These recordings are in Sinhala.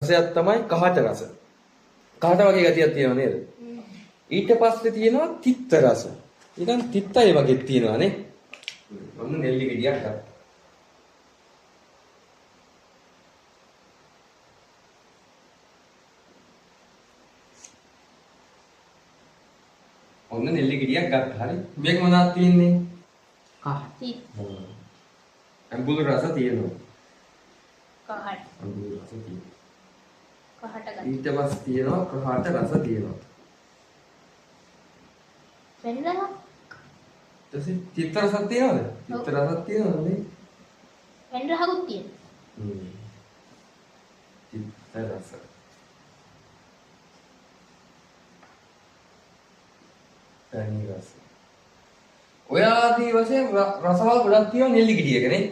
රසයක් තමයි කහට රස. කහට වගේ ගතියක් තියෙනව නේද? ඊට පස්සේ තියෙනවා තිත්ත රස. නිකන් තිත්තයි වගේ තියෙනවා නේ. ඔන්න නෙල්ලි ගෙඩියක් ගත්තා. ඔන්න නෙල්ලි ගෙඩියක් ගත්තා. හරි. මේක මොනවද තියෙන්නේ? තිත් අඹුල් රස තියෙනවා. කහට අඹුල් රස තියෙනවා. කහට ගන්න. ඊට පස්සේ තියෙනවා කහට රස තියෙනවා. වෙනදා ඊට චිත්ත රසක් තියෙනවද? චිත්ත රසක් තියෙනවද නේ? වෙන රහකුත් තියෙනවා. චිත්ත රස. තනි රස. ඔය ආදී වශයෙන් රසවල් ගොඩක් තියෙනවා නෙල්ලි ගෙඩියක නේ.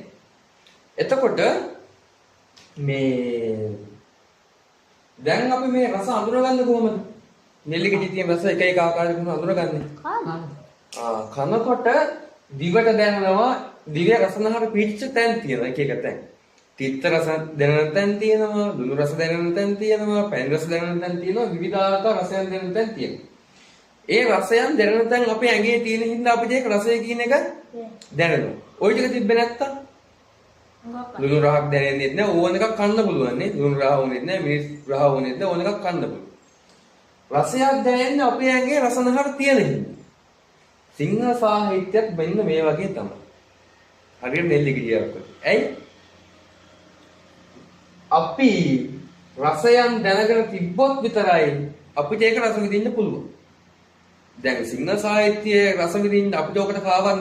එතකොට මේ දැන් අපි මේ රස අඳුරගන්නේ කොහොමද? නෙල්ලි ගෙඩියේ තියෙන රස එක එක ආකාරයකට අඳුරගන්නේ. කනකොට දිවට දැනෙනවා දිවේ රසනහර පිටිච්ච තැන් තියෙනවා එක එක තැන්. තිත්ත රස දැනෙන තැන් තියෙනවා, ලුණු රස දැනෙන තැන් තියෙනවා, පැන් රස දැනෙන තැන් තියෙනවා, විවිධාකාර රසයන් දැනෙන තැන් තියෙනවා. ඒ රසයන් දැනෙන තැන් අපේ ඇඟේ තියෙන හින්දා අපිට ඒක රසය කියන එක දැනෙනවා. ওই ටික තිබ්බේ නැත්තම් ලුණු රහක් දැනෙන්නේ නැහැ. ඕන එකක් කන්න පුළුවන් නේ. ලුණු රහ වුණෙත් නැහැ, මිරිස් රහ වුණෙත් නැහැ. ඕන එකක් කන්න පුළුවන්. රසයක් දැනෙන්නේ අපේ ඇඟේ රසනහර තියෙන හින්දා. සිංහල සාහිත්‍යයක් මෙන්න මේ වගේ තමයි. හරියට නෙල්ලි ගෙඩියක් වගේ. ඇයි? අපි රසයන් දැනගෙන තිබ්බොත් විතරයි අපිට ඒක රස විඳින්න පුළුවන්. දැන් සිංහල සාහිත්‍යයේ රස විඳින්න අපිට ඔකට කාවදන්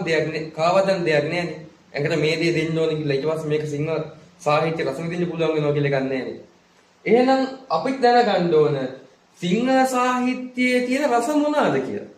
දෙයක් නෑනේ. ඒකට මේ දේ දෙන්න ඕනේ කියලා ඊට පස්සේ මේක සිංහල සාහිත්‍ය රස විඳින්න පුළුවන් වෙනවා කියලා එකක් නෑනේ. එහෙනම් අපිට දැනගන්න ඕන සිංහල සාහිත්‍යයේ තියෙන රස මොනවාද කියලා.